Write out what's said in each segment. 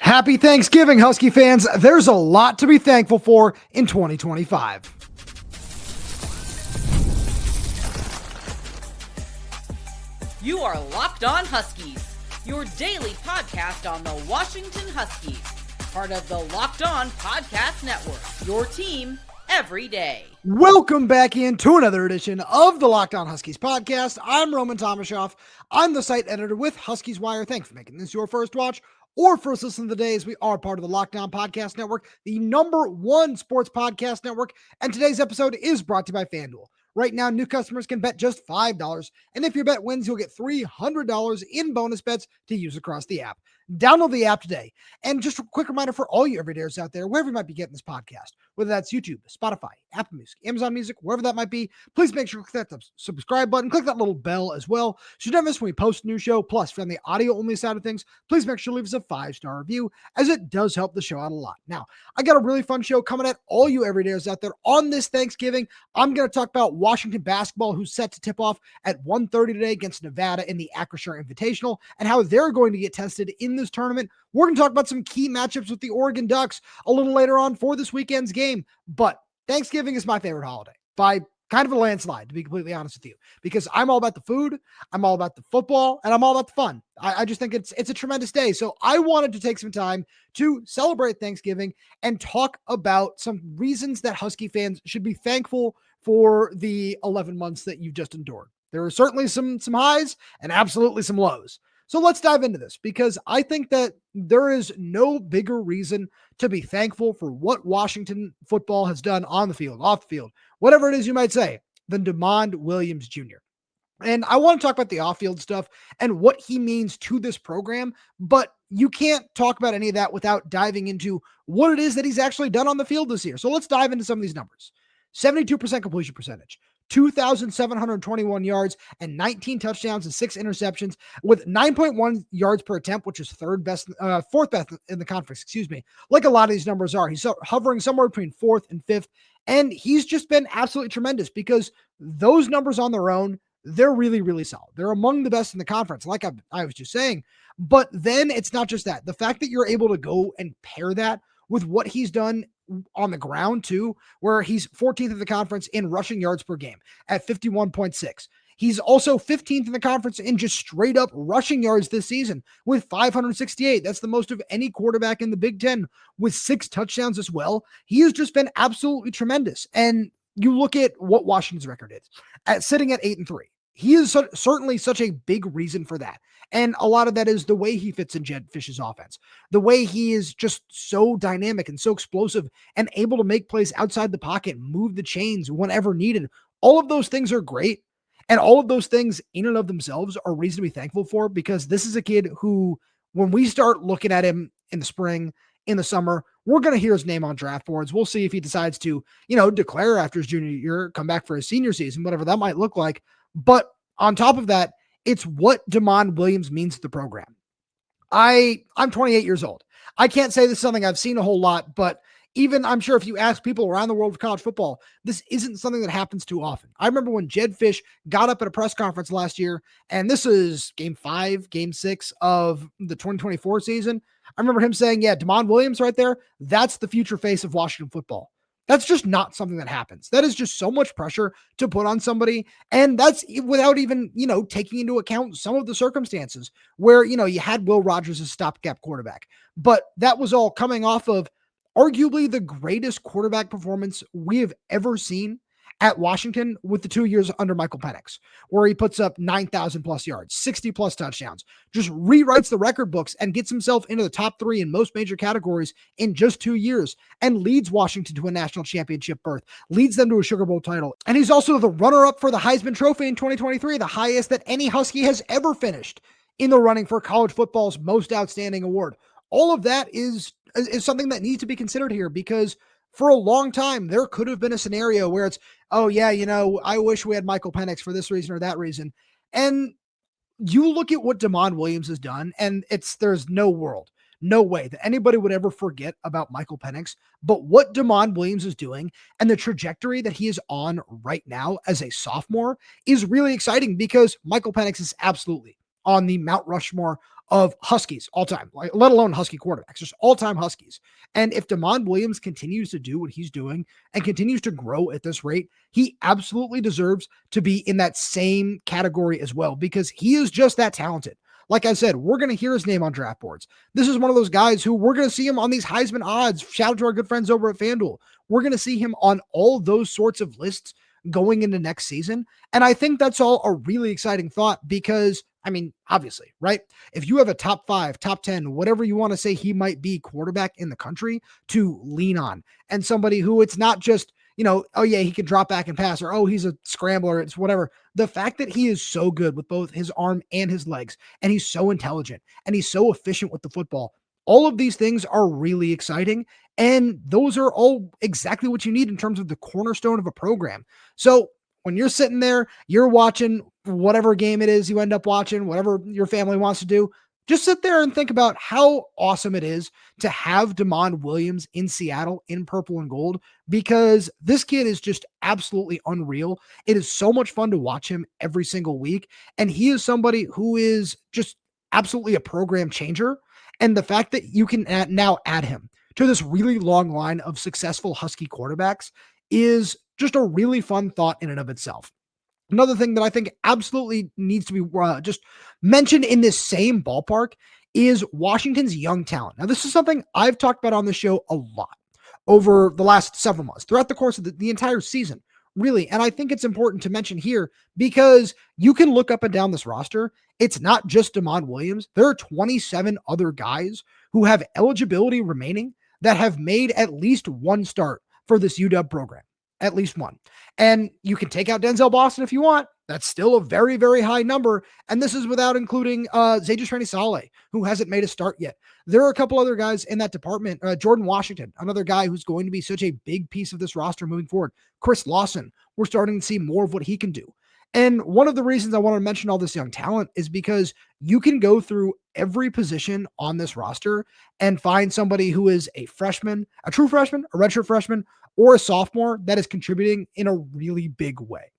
Happy Thanksgiving, Husky fans. There's a lot to be thankful for in 2025. You are Locked On Huskies, your daily podcast on the Washington Huskies, part of the Locked On Podcast Network, your team every day. Welcome back into another edition of the Locked On Huskies podcast. I'm Roman Tomashoff. I'm the site editor with Huskies Wire. Thanks for making this your first watch or first listen of the day, as we are part of the Locked On Podcast Network, the #1 sports podcast network. And today's episode is brought to you by FanDuel. Right now, new customers can bet just $5. And if your bet wins, you'll get $300 in bonus bets to use across the app. Download the app today. And just a quick reminder for all you everydayers out there, wherever you might be getting this podcast, whether that's YouTube, Spotify, Apple Music, Amazon Music, wherever that might be, please make sure to click that subscribe button, click that little bell as well, so you never miss when we post a new show. Plus, if you're on the audio-only side of things, please make sure to leave us a 5-star review, as it does help the show out a lot. Now, I got a really fun show coming at all you everydayers out there on this Thanksgiving. I'm going to talk about Washington basketball, who's set to tip off at 1:30 today against Nevada in the Acrisure Invitational, and how they're going to get tested in this tournament. We're going to talk about some key matchups with the Oregon Ducks a little later on for this weekend's game. But Thanksgiving is my favorite holiday by kind of a landslide, to be completely honest with you, because I'm all about the food, I'm all about the football, and I'm all about the fun. I just think it's a tremendous day. So I wanted to take some time to celebrate Thanksgiving and talk about some reasons that Husky fans should be thankful for the 11 months that you've just endured. There are certainly some highs and absolutely some lows. So let's dive into this, because I think that there is no bigger reason to be thankful for what Washington football has done on the field, off the field, whatever it is you might say, than Dezmen Williams Jr. And I want to talk about the off-field stuff and what he means to this program, but you can't talk about any of that without diving into what it is that he's actually done on the field this year. So let's dive into some of these numbers. 72% completion percentage, 2,721 yards and 19 touchdowns and 6 interceptions with 9.1 yards per attempt, which is fourth best in the conference, like a lot of these numbers are. He's hovering somewhere between 4th and 5th, and he's just been absolutely tremendous, because those numbers on their own, they're really, really solid. They're among the best in the conference, like I was just saying. But then it's not just that. The fact that you're able to go and pair that with what he's done on the ground too, where he's 14th in the conference in rushing yards per game at 51.6. He's also 15th in the conference in just straight up rushing yards this season with 568. That's the most of any quarterback in the Big Ten, with 6 touchdowns as well. He has just been absolutely tremendous. And you look at what Washington's record is sitting at 8-3. He is certainly such a big reason for that. And a lot of that is the way he fits in Jedd Fisch's offense, the way he is just so dynamic and so explosive and able to make plays outside the pocket, move the chains whenever needed. All of those things are great. And all of those things in and of themselves are reason to be thankful for, because this is a kid who, when we start looking at him in the spring, in the summer, we're going to hear his name on draft boards. We'll see if he decides to, declare after his junior year, come back for his senior season, whatever that might look like. But on top of that, it's what Dezmen Williams means to the program. I'm 28 years old. I can't say this is something I've seen a whole lot, but even I'm sure if you ask people around the world of college football, this isn't something that happens too often. I remember when Jedd Fisch got up at a press conference last year, and this is game 6 of the 2024 season. I remember him saying, yeah, Dezmen Williams right there, that's the future face of Washington football. That's just not something that happens. That is just so much pressure to put on somebody. And that's without even, taking into account some of the circumstances where, you had Will Rogers as stopgap quarterback. But that was all coming off of arguably the greatest quarterback performance we have ever seen at Washington with the 2 years under Michael Penix, where he puts up 9,000 plus yards, 60 plus touchdowns, just rewrites the record books and gets himself into the top 3 in most major categories in just 2 years, and leads Washington to a national championship berth, leads them to a Sugar Bowl title. And he's also the runner-up for the Heisman Trophy in 2023, the highest that any Husky has ever finished in the running for college football's most outstanding award. All of that is something that needs to be considered here, because for a long time, there could have been a scenario where it's, oh yeah, I wish we had Michael Penix for this reason or that reason. And you look at what Dezmen Williams has done, and there's no way that anybody would ever forget about Michael Penix. But what Dezmen Williams is doing and the trajectory that he is on right now as a sophomore is really exciting, because Michael Penix is absolutely on the Mount Rushmore of Huskies all time, like, let alone Husky quarterbacks, just all time Huskies. And if Damon Williams continues to do what he's doing and continues to grow at this rate, he absolutely deserves to be in that same category as well, because he is just that talented. Like I said, we're going to hear his name on draft boards. This is one of those guys who we're going to see him on these Heisman odds. Shout out to our good friends over at FanDuel. We're going to see him on all those sorts of lists going into next season. And I think that's all a really exciting thought because, I mean, obviously, right? If you have a top 5, top 10, whatever you want to say he might be quarterback in the country to lean on, and somebody who it's not just, oh yeah, he can drop back and pass, or oh, he's a scrambler, it's whatever. The fact that he is so good with both his arm and his legs, and he's so intelligent, and he's so efficient with the football, all of these things are really exciting. And those are all exactly what you need in terms of the cornerstone of a program. So when you're sitting there, you're watching whatever game it is you end up watching, whatever your family wants to do, just sit there and think about how awesome it is to have Damon Williams in Seattle in purple and gold, because this kid is just absolutely unreal. It is so much fun to watch him every single week. And he is somebody who is just absolutely a program changer. And the fact that you can now add him to this really long line of successful Husky quarterbacks is just a really fun thought in and of itself. Another thing that I think absolutely needs to be just mentioned in this same ballpark is Washington's young talent. Now, this is something I've talked about on the show a lot over the last several months, throughout the course of the entire season, really. And I think it's important to mention here because you can look up and down this roster. It's not just Damon Williams. There are 27 other guys who have eligibility remaining that have made at least one start for this UW program. At least one. And you can take out Denzel Boston if you want. That's still a very, very high number. And this is without including Zaydrius Rainey-Sale, who hasn't made a start yet. There are a couple other guys in that department. Jordan Washington, another guy who's going to be such a big piece of this roster moving forward. Chris Lawson, we're starting to see more of what he can do. And one of the reasons I want to mention all this young talent is because you can go through every position on this roster and find somebody who is a freshman, a true freshman, a redshirt freshman, or a sophomore that is contributing in a really big way.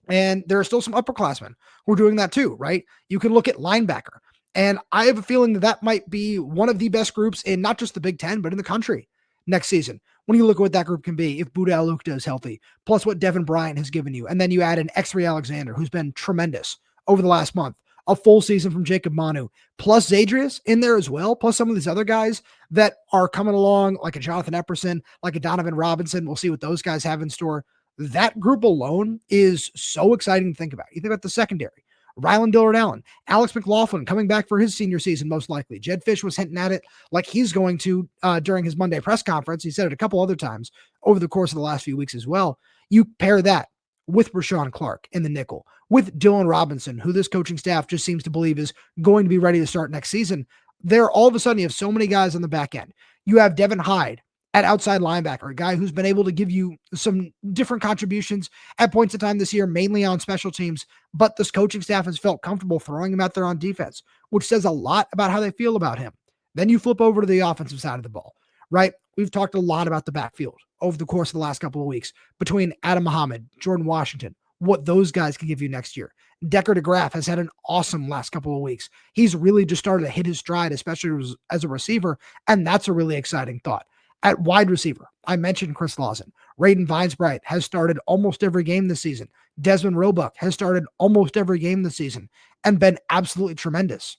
And there are still some upperclassmen who are doing that too, right? You can look at linebacker. And I have a feeling that that might be one of the best groups in not just the Big Ten, but in the country next season. When you look at what that group can be, if Buda Alukta is healthy, plus what Devin Bryant has given you, and then you add an X-Ray Alexander, who's been tremendous over the last month, a full season from Jacob Manu, plus Zaydrius in there as well, plus some of these other guys that are coming along, like a Jonathan Epperson, like a Donovan Robinson. We'll see what those guys have in store. That group alone is so exciting to think about. You think about the secondary. Rylan Dillard-Allen, Alex McLaughlin coming back for his senior season, most likely. Jed Fish was hinting at it like he's going to during his Monday press conference. He said it a couple other times over the course of the last few weeks as well. You pair that with Rashawn Clark in the nickel, with Dylan Robinson, who this coaching staff just seems to believe is going to be ready to start next season. There, all of a sudden, you have so many guys on the back end. You have Devin Hyde at outside linebacker, a guy who's been able to give you some different contributions at points of time this year, mainly on special teams, but this coaching staff has felt comfortable throwing him out there on defense, which says a lot about how they feel about him. Then you flip over to the offensive side of the ball, right? We've talked a lot about the backfield over the course of the last couple of weeks between Adam Muhammad, Jordan Washington, what those guys can give you next year. Decker DeGraaf has had an awesome last couple of weeks. He's really just started to hit his stride, especially as a receiver, and that's a really exciting thought. At wide receiver, I mentioned Chris Lawson. Raiden Vinesbright has started almost every game this season. Dezmen Roebuck has started almost every game this season and been absolutely tremendous.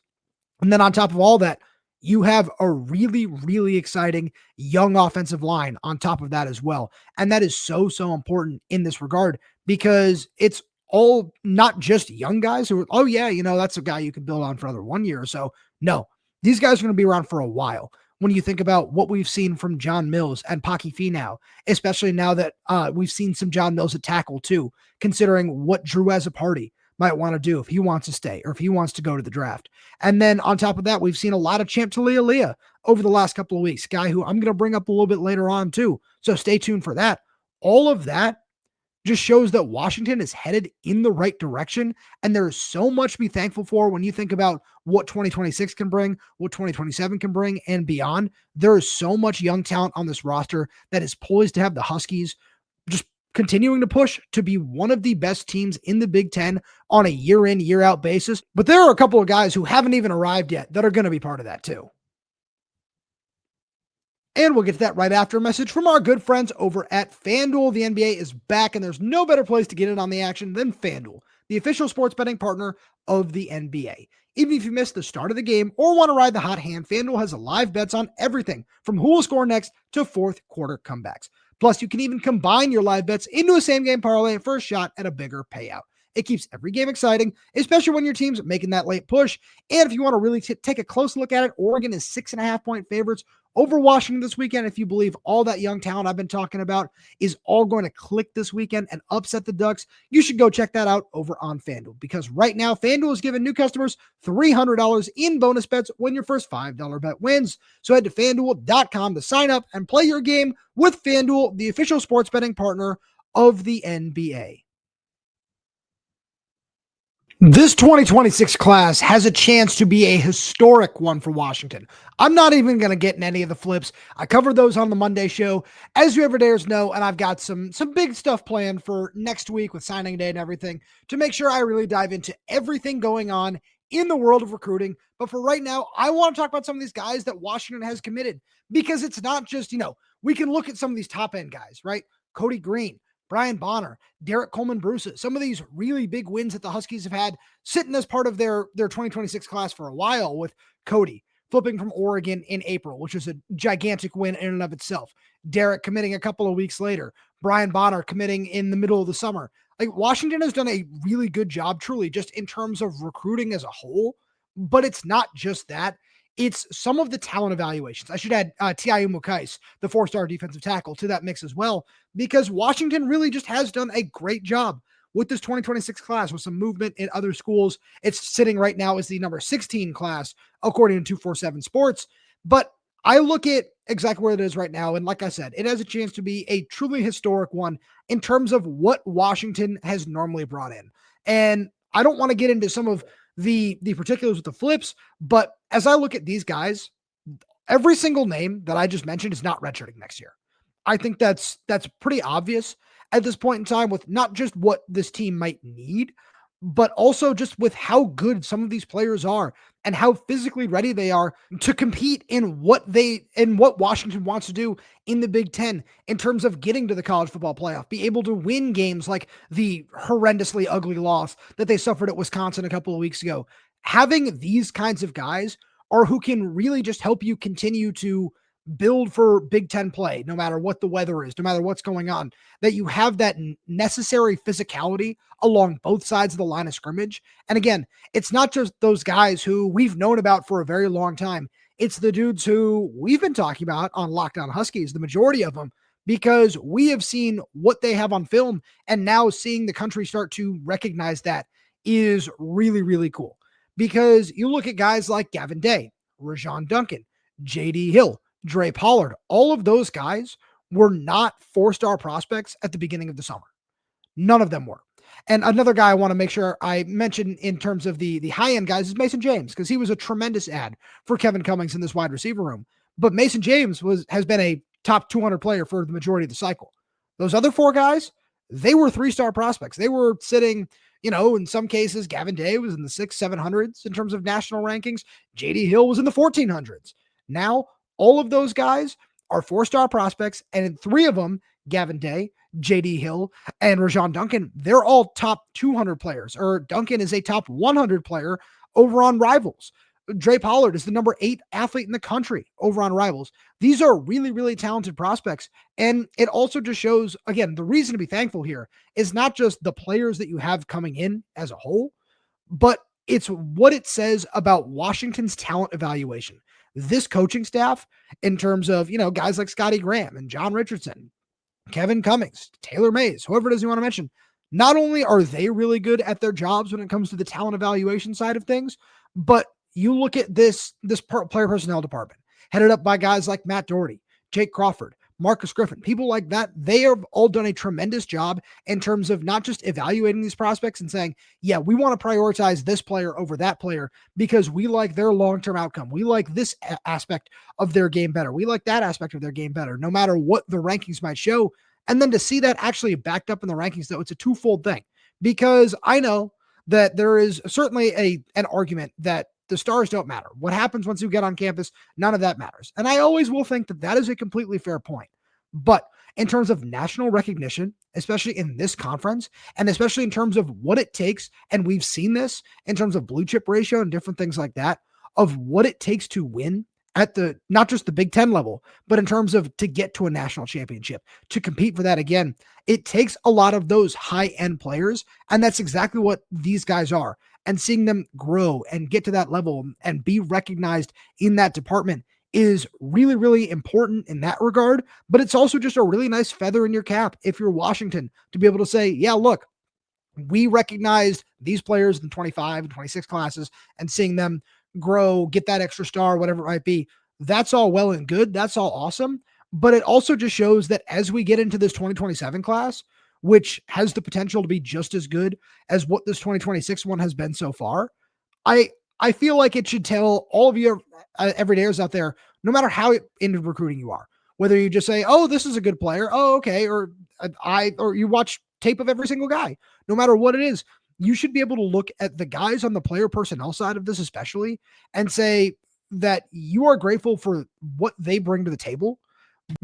And then on top of all that, you have a really, really exciting young offensive line on top of that as well. And that is so, so important in this regard because it's all not just young guys who are, oh yeah, that's a guy you can build on for another 1 year or so. No, these guys are going to be around for a while. When you think about what we've seen from John Mills and Paki Finau, especially now that we've seen some John Mills at tackle too, considering what Drew as a party might want to do if he wants to stay or if he wants to go to the draft. And then on top of that, we've seen a lot of Champ Talia over the last couple of weeks, guy who I'm going to bring up a little bit later on too. So stay tuned for that. All of that just shows that Washington is headed in the right direction. And there's so much to be thankful for when you think about what 2026 can bring, what 2027 can bring, and beyond. There is so much young talent on this roster that is poised to have the Huskies just continuing to push to be one of the best teams in the Big Ten on a year in, year out basis. But there are a couple of guys who haven't even arrived yet that are going to be part of that too. And we'll get to that right after a message from our good friends over at FanDuel. The NBA is back, and there's no better place to get in on the action than FanDuel, the official sports betting partner of the NBA. Even if you missed the start of the game or want to ride the hot hand, FanDuel has live bets on everything from who will score next to fourth quarter comebacks. Plus, you can even combine your live bets into a same-game parlay for a shot at a bigger payout. It keeps every game exciting, especially when your team's making that late push. And if you want to really take a close look at it, Oregon is 6.5-point favorites over Washington this weekend. If you believe all that young talent I've been talking about is all going to click this weekend and upset the Ducks, you should go check that out over on FanDuel, because right now FanDuel is giving new customers $300 in bonus bets when your first $5 bet wins. So head to FanDuel.com to sign up and play your game with FanDuel, the official sports betting partner of the NBA. This 2026 class has a chance to be a historic one for Washington. I'm not even going to get in any of the flips. I covered those on the Monday show, as you everydayers know, and I've got some big stuff planned for next week with signing day and everything to make sure I really dive into everything going on in the world of recruiting. But for right now, I want to talk about some of these guys that Washington has committed, because it's not just, we can look at some of these top end guys, right? Kodi Greene, Brian Bonner, Derek Colman-Brusa, some of these really big wins that the Huskies have had sitting as part of their 2026 class for a while, with Kodi flipping from Oregon in April, which is a gigantic win in and of itself. Derek committing a couple of weeks later. Brian Bonner committing in the middle of the summer. Like, Washington has done a really good job, truly, just in terms of recruiting as a whole. But it's not just that. It's some of the talent evaluations. I should add T.I. Umukais, the 4-star defensive tackle, to that mix as well, because Washington really just has done a great job with this 2026 class, with some movement in other schools. It's sitting right now as the number 16 class, according to 247 Sports. But I look at exactly where it is right now, and like I said, it has a chance to be a truly historic one in terms of what Washington has normally brought in. And I don't want to get into some of the particulars with the flips, but as I look at these guys, every single name that I just mentioned is not redshirting next year. I think that's pretty obvious at this point in time, with not just what this team might need, but also just with how good some of these players are and how physically ready they are to compete in what Washington wants to do in the Big Ten in terms of getting to the college football playoff, be able to win games like the horrendously ugly loss that they suffered at Wisconsin a couple of weeks ago. Having these kinds of guys are who can really just help you continue to build for Big Ten play, no matter what the weather is, no matter what's going on, that you have that necessary physicality along both sides of the line of scrimmage. And again, it's not just those guys who we've known about for a very long time. It's the dudes who we've been talking about on Locked On Huskies, the majority of them, because we have seen what they have on film, and now seeing the country start to recognize that is really, really cool. Because you look at guys like Gavin Day, Rajon Duncan, J.D. Hill, Dre Pollard, all of those guys were not 4-star prospects at the beginning of the summer. None of them were. And another guy I want to make sure I mention in terms of the high-end guys is Mason James, because he was a tremendous add for Kevin Cummings in this wide receiver room. But Mason James has been a top 200 player for the majority of the cycle. Those other 4 guys, they were 3-star prospects. They were sitting, in some cases, Gavin Day was in the 600-700s in terms of national rankings. J.D. Hill was in the 1400s. Now, all of those guys are 4-star prospects, and in 3 of them, Gavin Day, J.D. Hill, and Rajon Duncan, they're all top 200 players, or Duncan is a top 100 player over on Rivals. Dre Pollard is the number 8 athlete in the country over on Rivals. These are really, really talented prospects, and it also just shows, again, the reason to be thankful here is not just the players that you have coming in as a whole, but it's what it says about Washington's talent evaluation. This coaching staff, in terms of, guys like Scotty Graham and John Richardson, Kevin Cummings, Taylor Mays, whoever it is you want to mention, not only are they really good at their jobs when it comes to the talent evaluation side of things, but you look at this player personnel department headed up by guys like Matt Doherty, Jake Crawford, Marcus Griffin, people like that. They have all done a tremendous job in terms of not just evaluating these prospects and saying, yeah, we want to prioritize this player over that player because we like their long-term outcome. We like this aspect of their game better. We like that aspect of their game better. No matter what the rankings might show, And then to see that actually backed up in the rankings, though, it's a twofold thing, because I know that there is certainly an argument that the stars don't matter. What happens once you get on campus, none of that matters. And I always will think that that is a completely fair point. But in terms of national recognition, especially in this conference, and especially in terms of what it takes, and we've seen this in terms of blue chip ratio and different things like that, of what it takes to win at the, not just the Big Ten level, but in terms of to get to a national championship, to compete for that again, it takes a lot of those high-end players, and that's exactly what these guys are. And seeing them grow and get to that level and be recognized in that department is really, really important in that regard. But it's also just a really nice feather in your cap if you're Washington to be able to say, yeah, look, we recognized these players in 25 and 26 classes, and seeing them grow, get that extra star, whatever it might be. That's all well and good. That's all awesome. But it also just shows that as we get into this 2027 class, which has the potential to be just as good as what this 2026 one has been so far, I feel like it should tell all of you everydayers out there, no matter how into recruiting you are, whether you just say, oh, this is a good player, oh, okay, or you watch tape of every single guy, no matter what it is, you should be able to look at the guys on the player personnel side of this especially and say that you are grateful for what they bring to the table,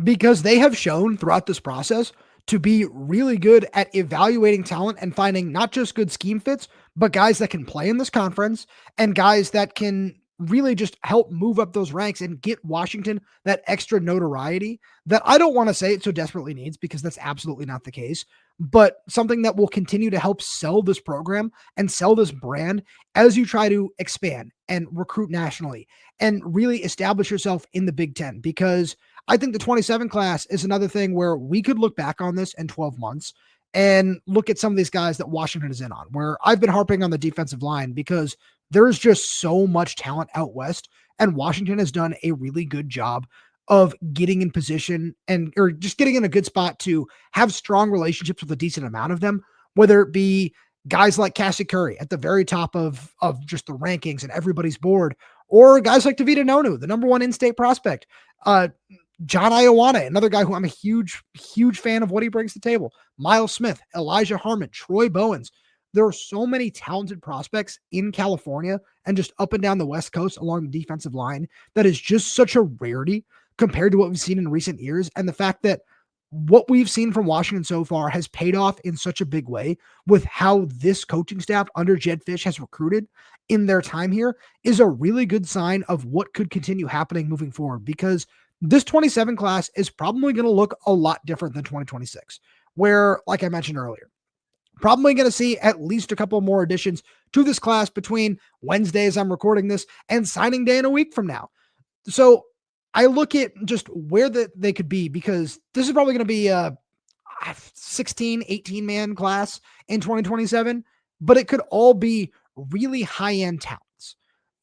because they have shown throughout this process to be really good at evaluating talent and finding not just good scheme fits, but guys that can play in this conference and guys that can really just help move up those ranks and get Washington that extra notoriety that I don't want to say it so desperately needs, because that's absolutely not the case, but something that will continue to help sell this program and sell this brand as you try to expand and recruit nationally and really establish yourself in the Big Ten. Because I think the 27 class is another thing where we could look back on this in 12 months and look at some of these guys that Washington is in on, where I've been harping on the defensive line because there's just so much talent out west, and Washington has done a really good job of getting in position or just getting in a good spot to have strong relationships with a decent amount of them, whether it be guys like Cassie Curry at the very top of just the rankings and everybody's board, or guys like Tavita Nonu, the number one in-state prospect, John Iowane, another guy who I'm a huge, huge fan of what he brings to the table. Miles Smith, Elijah Harmon, Troy Bowens. There are so many talented prospects in California and just up and down the West Coast along the defensive line that is just such a rarity compared to what we've seen in recent years. And the fact that what we've seen from Washington so far has paid off in such a big way with how this coaching staff under Jed Fish has recruited in their time here is a really good sign of what could continue happening moving forward, because this 27 class is probably going to look a lot different than 2026, where, like I mentioned earlier, probably going to see at least a couple more additions to this class between Wednesday, as I'm recording this, and signing day in a week from now. So I look at just where they could be, because this is probably going to be a 16, 18 man class in 2027, but it could all be really high-end talents.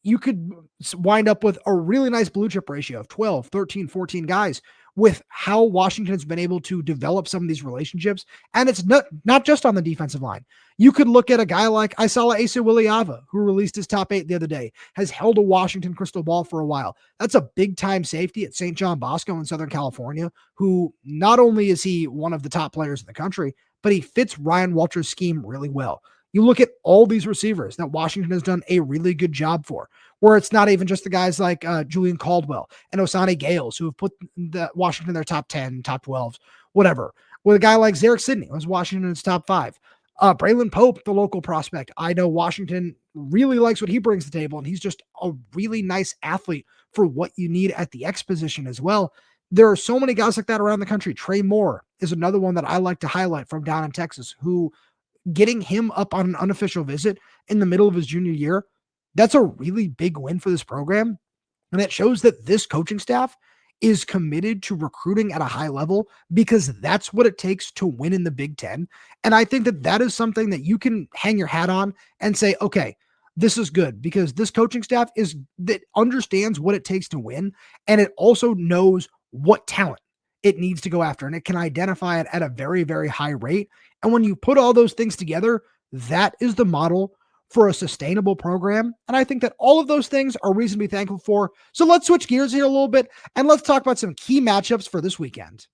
You could wind up with a really nice blue chip ratio of 12, 13, 14 guys with how Washington has been able to develop some of these relationships. And it's not just on the defensive line. You could look at a guy like Isala Asa Wiliava, who released his top 8 the other day, has held a Washington crystal ball for a while. That's a big time safety at St. John Bosco in Southern California, who not only is he one of the top players in the country, but he fits Ryan Walter's scheme really well. You look at all these receivers that Washington has done a really good job for, where it's not even just the guys like Julian Caldwell and Osani Gales who have put the Washington in their top 10, top 12, whatever. With a guy like Zarek Sidney, who was Washington in his top 5. Braylon Pope, the local prospect. I know Washington really likes what he brings to the table, and he's just a really nice athlete for what you need at the X position as well. There are so many guys like that around the country. Trey Moore is another one that I like to highlight from down in Texas, who getting him up on an unofficial visit in the middle of his junior year, that's a really big win for this program. And it shows that this coaching staff is committed to recruiting at a high level, because that's what it takes to win in the Big Ten. And I think that that is something that you can hang your hat on and say, okay, this is good, because this coaching staff that understands what it takes to win. And it also knows what talent it needs to go after, and it can identify it at a very, very high rate. And when you put all those things together, that is the model for a sustainable program. And I think that all of those things are reason to be thankful for. So let's switch gears here a little bit and let's talk about some key matchups for this weekend.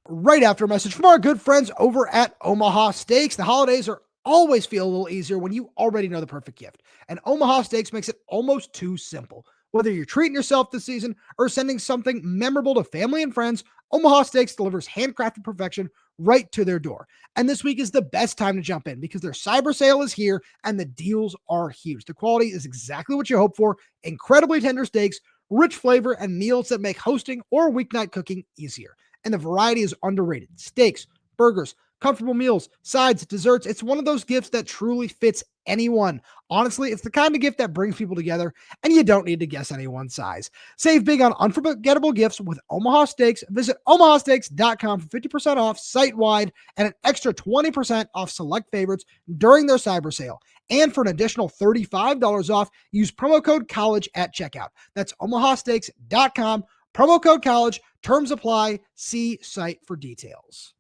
right after a message from our good friends over at Omaha Steaks. The holidays always feel a little easier when you already know the perfect gift. And Omaha Steaks makes it almost too simple. Whether you're treating yourself this season or sending something memorable to family and friends, Omaha Steaks delivers handcrafted perfection right to their door. And this week is the best time to jump in because their cyber sale is here and the deals are huge. The quality is exactly what you hope for. Incredibly tender steaks, rich flavor, and meals that make hosting or weeknight cooking easier. And the variety is underrated. Steaks, burgers, comfortable meals, sides, desserts. It's one of those gifts that truly fits anyone. Honestly, it's the kind of gift that brings people together, and you don't need to guess anyone's size. Save big on unforgettable gifts with Omaha Steaks. Visit omahasteaks.com for 50% off site-wide and an extra 20% off select favorites during their cyber sale. And for an additional $35 off, use promo code COLLEGE at checkout. That's omahasteaks.com, promo code COLLEGE. Terms apply. See site for details.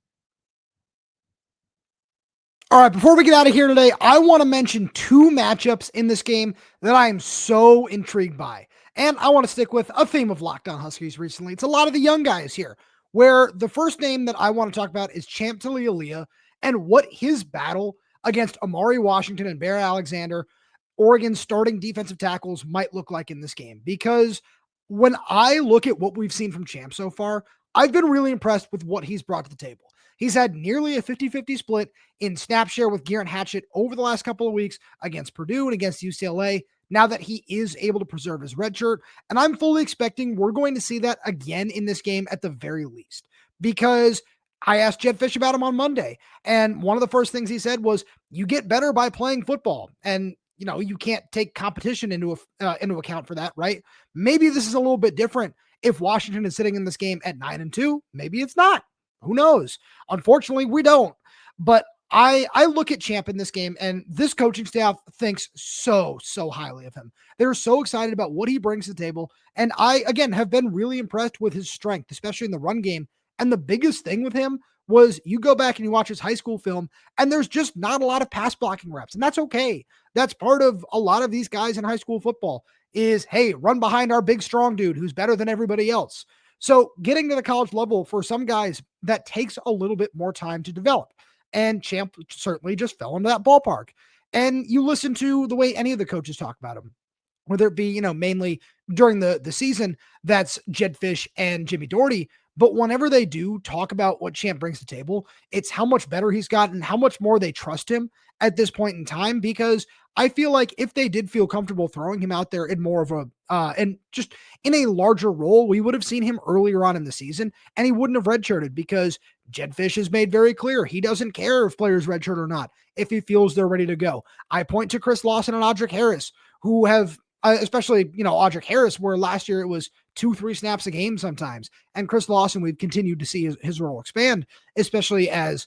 All right, before we get out of here today, I want to mention two matchups in this game that I am so intrigued by. And I want to stick with a theme of Locked On Huskies recently. It's a lot of the young guys here, where the first name that I want to talk about is Champ Talialia and what his battle against Amari Washington and Bear Alexander, Oregon's starting defensive tackles, might look like in this game. Because when I look at what we've seen from Champ so far, I've been really impressed with what he's brought to the table. He's had nearly a 50-50 split in snap share with Garen Hatchett over the last couple of weeks against Purdue and against UCLA, now that he is able to preserve his red shirt. And I'm fully expecting we're going to see that again in this game at the very least, because I asked Jed Fish about him on Monday, and one of the first things he said was, you get better by playing football. And you can't take competition into account for that, right? Maybe this is a little bit different. If Washington is sitting in this game at 9-2, maybe it's not. Who knows? Unfortunately, we don't. But I look at Champ in this game, and this coaching staff thinks so highly of him. They're so excited about what he brings to the table. And I, again, have been really impressed with his strength, especially in the run game. And the biggest thing with him was you go back and you watch his high school film, and there's just not a lot of pass blocking reps. And that's okay. That's part of a lot of these guys in high school football is, hey, run behind our big, strong dude who's better than everybody else. So getting to the college level for some guys, that takes a little bit more time to develop. And Champ certainly just fell into that ballpark. And you listen to the way any of the coaches talk about him, whether it be, mainly during the season, that's Jed Fish and Jimmy Doherty. But whenever they do talk about what Champ brings to the table, it's how much better he's gotten, how much more they trust him at this point in time, because I feel like if they did feel comfortable throwing him out there in more of a, and just in a larger role, we would have seen him earlier on in the season, and he wouldn't have redshirted, because Jed Fish has made very clear he doesn't care if players redshirt or not, if he feels they're ready to go. I point to Chris Lawson and Audric Harris, who have, especially, Audric Harris, where last year it was 2-3 snaps a game sometimes. And Chris Lawson, we've continued to see his role expand, especially as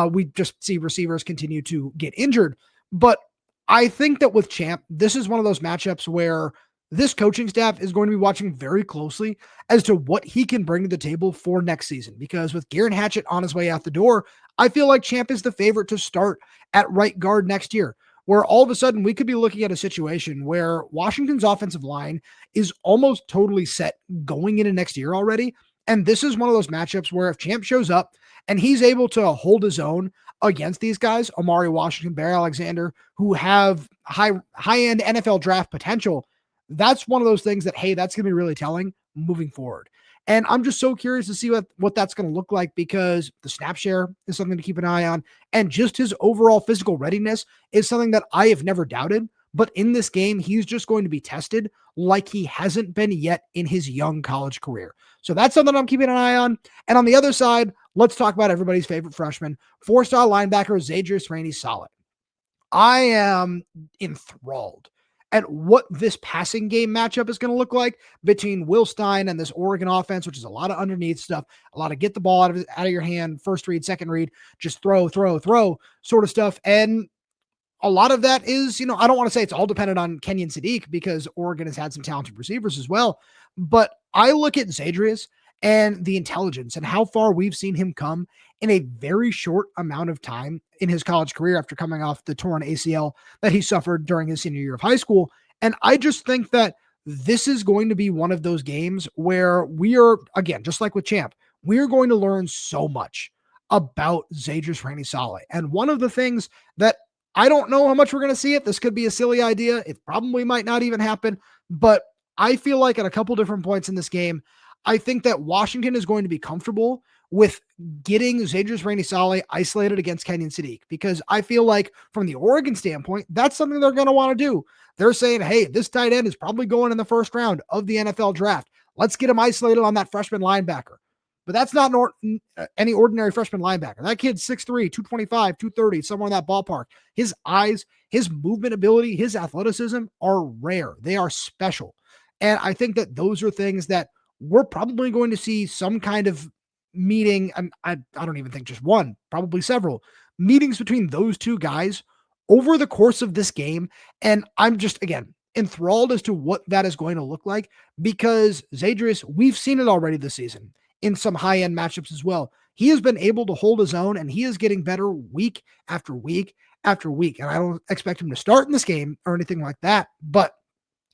we just see receivers continue to get injured. But I think that with Champ, this is one of those matchups where this coaching staff is going to be watching very closely as to what he can bring to the table for next season. Because with Garen Hatchett on his way out the door, I feel like Champ is the favorite to start at right guard next year, where all of a sudden we could be looking at a situation where Washington's offensive line is almost totally set going into next year already. And this is one of those matchups where if Champ shows up and he's able to hold his own against these guys, Amari Washington, Bear Alexander, who have high-end NFL draft potential, that's one of those things that, hey, that's going to be really telling moving forward. And I'm just so curious to see what that's going to look like, because the snap share is something to keep an eye on. And just his overall physical readiness is something that I have never doubted. But in this game, he's just going to be tested like he hasn't been yet in his young college career. So that's something I'm keeping an eye on. And on the other side, let's talk about everybody's favorite freshman, 4-star linebacker Zaydrius Rainey-Sale. I am enthralled at what this passing game matchup is going to look like between Will Stein and this Oregon offense, which is a lot of underneath stuff, a lot of get the ball out of your hand, first read, second read, just throw sort of stuff. And a lot of that is, I don't want to say it's all dependent on Kenyon Sadiq, because Oregon has had some talented receivers as well. But I look at Zaydrius and the intelligence and how far we've seen him come in a very short amount of time in his college career after coming off the torn ACL that he suffered during his senior year of high school. And I just think that this is going to be one of those games where we are, again, just like with Champ, we're going to learn so much about Zaydrius Rainey-Sale. And one of the things that I don't know how much we're going to see it. This could be a silly idea. It probably might not even happen, but I feel like at a couple different points in this game, I think that Washington is going to be comfortable with getting Zaydrius Rainey-Sale isolated against Kenyon Sadiq, because I feel like from the Oregon standpoint, that's something they're going to want to do. They're saying, hey, this tight end is probably going in the first round of the NFL draft. Let's get him isolated on that freshman linebacker. But that's not any ordinary freshman linebacker. That kid's 6'3", 225, 230, somewhere in that ballpark. His eyes, his movement ability, his athleticism are rare. They are special. And I think that those are things that we're probably going to see some kind of meeting. I don't even think just one, probably several meetings between those two guys over the course of this game. And I'm just, again, enthralled as to what that is going to look like, because Zaydrius, we've seen it already this season in some high-end matchups as well. He has been able to hold his own, and he is getting better week after week after week. And I don't expect him to start in this game or anything like that, but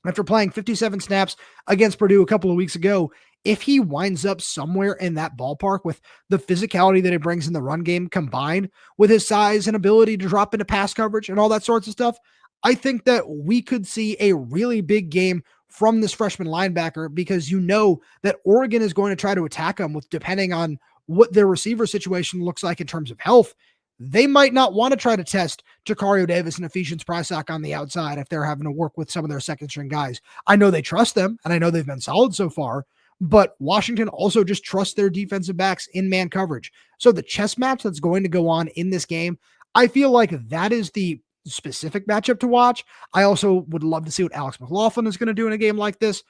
after playing 57 snaps against Purdue a couple of weeks ago, if he winds up somewhere in that ballpark with the physicality that he brings in the run game combined with his size and ability to drop into pass coverage and all that sorts of stuff, I think that we could see a really big game from this freshman linebacker, because you know that Oregon is going to try to attack him with, depending on what their receiver situation looks like in terms of health. They might not want to try to test Jakario Davis and Ephesians Prysock on the outside if they're having to work with some of their second string guys. I know they trust them, and I know they've been solid so far, but Washington also just trusts their defensive backs in man coverage. So the chess match that's going to go on in this game, I feel like that is the specific matchup to watch. I also would love to see what Alex McLaughlin is going to do in a game like this,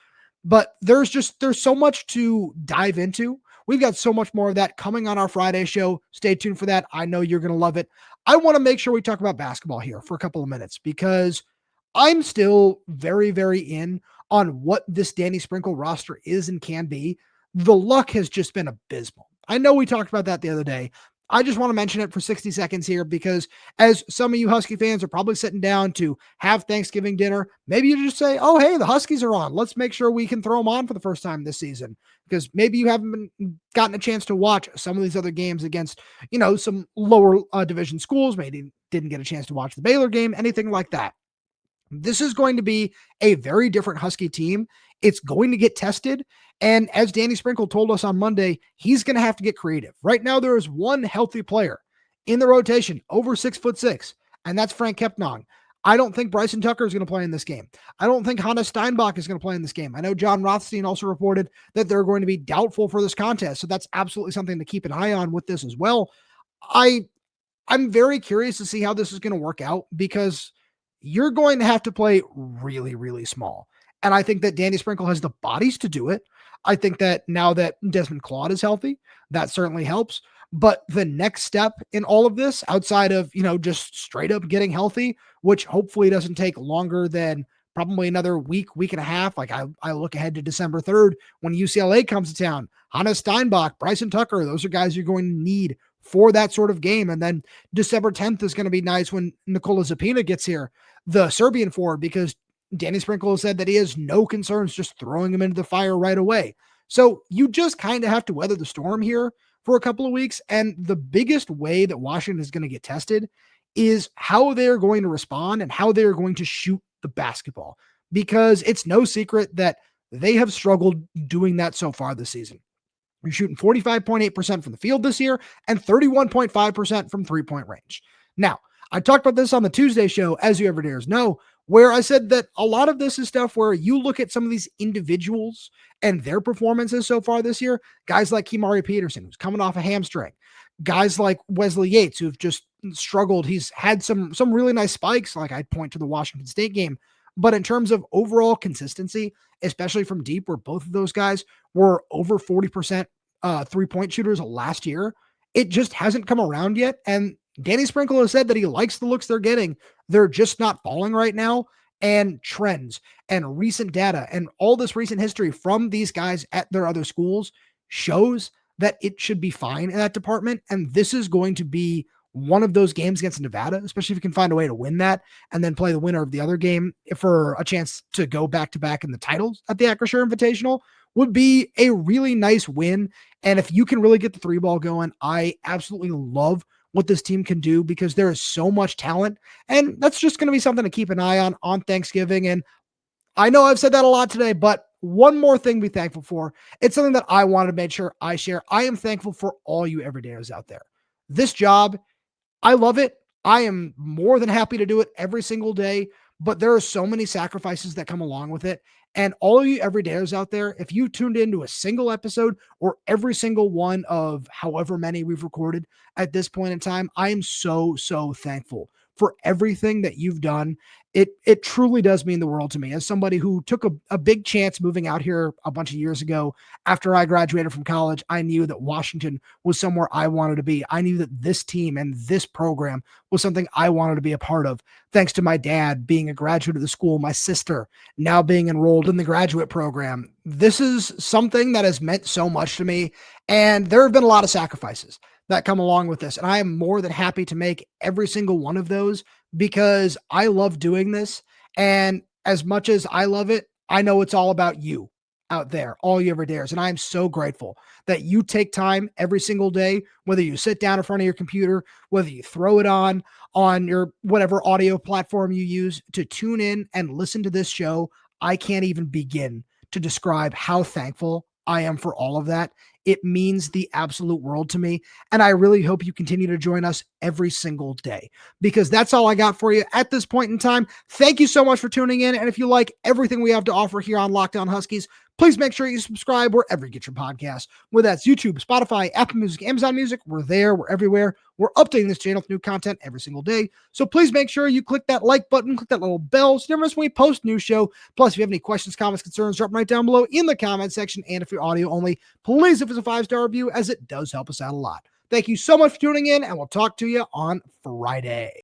but there's so much to dive into. We've got so much more of that coming on our Friday show. Stay tuned for that. I know you're going to love it. I want to make sure we talk about basketball here for a couple of minutes, because I'm still very, very in on what this Danny Sprinkle roster is and can be. The luck has just been abysmal. I know we talked about that the other day. I just want to mention it for 60 seconds here, because as some of you Husky fans are probably sitting down to have Thanksgiving dinner, maybe you just say, oh, hey, the Huskies are on. Let's make sure we can throw them on for the first time this season, because maybe you haven't gotten a chance to watch some of these other games against, some lower division schools. Maybe didn't get a chance to watch the Baylor game, anything like that. This is going to be a very different Husky team. It's going to get tested. And as Danny Sprinkle told us on Monday, he's going to have to get creative. Right now, there is one healthy player in the rotation over 6'6", and that's Frank Kepnong. I don't think Bryson Tucker is going to play in this game. I don't think Hannes Steinbach is going to play in this game. I know John Rothstein also reported that they're going to be doubtful for this contest. So that's absolutely something to keep an eye on with this as well. I'm very curious to see how this is going to work out, because you're going to have to play really, really small. And I think that Danny Sprinkle has the bodies to do it. I think that now that Desmond Claude is healthy, that certainly helps. But the next step in all of this, outside of, just straight up getting healthy, which hopefully doesn't take longer than probably another week and a half. Like I look ahead to December 3rd when UCLA comes to town. Hannes Steinbach, Bryson Tucker, those are guys you're going to need for that sort of game. And then December 10th is going to be nice when Nikola Zapina gets here, the Serbian forward, because Danny Sprinkle has said that he has no concerns just throwing him into the fire right away. So you just kind of have to weather the storm here for a couple of weeks. And the biggest way that Washington is going to get tested is how they're going to respond and how they're going to shoot the basketball, because it's no secret that they have struggled doing that so far this season. You're shooting 45.8% from the field this year and 31.5% from three-point range. Now, I talked about this on the Tuesday show, as you Everdares know, where I said that a lot of this is stuff where you look at some of these individuals and their performances so far this year, guys like Kimari Peterson, who's coming off a hamstring, guys like Wesley Yates, who've just struggled. He's had some really nice spikes, like I'd point to the Washington State game. But in terms of overall consistency, especially from deep, where both of those guys were over 40% three-point shooters last year, it just hasn't come around yet. And Danny Sprinkle has said that he likes the looks they're getting. They're just not falling right now. And trends and recent data and all this recent history from these guys at their other schools shows that it should be fine in that department. And this is going to be one of those games against Nevada, especially if you can find a way to win that and then play the winner of the other game for a chance to go back to back in the titles at the Acrisure Invitational, would be a really nice win. And if you can really get the three ball going, I absolutely love what this team can do because there is so much talent. And that's just going to be something to keep an eye on Thanksgiving. And I know I've said that a lot today, but one more thing to be thankful for. It's something that I wanted to make sure I share. I am thankful for all you everydayers out there. This job, I love it. I am more than happy to do it every single day, but there are so many sacrifices that come along with it. And all of you everydayers out there, if you tuned into a single episode or every single one of however many we've recorded at this point in time, I am so thankful for everything that you've done. It truly does mean the world to me as somebody who took a big chance moving out here a bunch of years ago. After I graduated from college, I knew that Washington was somewhere I wanted to be. I knew that this team and this program was something I wanted to be a part of. Thanks to my dad being a graduate of the school, my sister now being enrolled in the graduate program. This is something that has meant so much to me. And there have been a lot of sacrifices that come along with this. And I am more than happy to make every single one of those because I love doing this. And as much as I love it, I know it's all about you out there, all you everydayers. And I'm so grateful that you take time every single day, whether you sit down in front of your computer, whether you throw it on your whatever audio platform you use to tune in and listen to this show. I can't even begin to describe how thankful I am for all of that. It means the absolute world to me. And I really hope you continue to join us every single day because that's all I got for you at this point in time. Thank you so much for tuning in. And if you like everything we have to offer here on Locked On Huskies, please make sure you subscribe wherever you get your podcasts, whether that's YouTube, Spotify, Apple Music, Amazon Music. We're there. We're everywhere. We're updating this channel with new content every single day. So please make sure you click that like button, click that little bell so you never miss when we post a new show. Plus, if you have any questions, comments, concerns, drop them right down below in the comment section. And if you're audio only, please give us a 5-star review as it does help us out a lot. Thank you so much for tuning in, and we'll talk to you on Friday.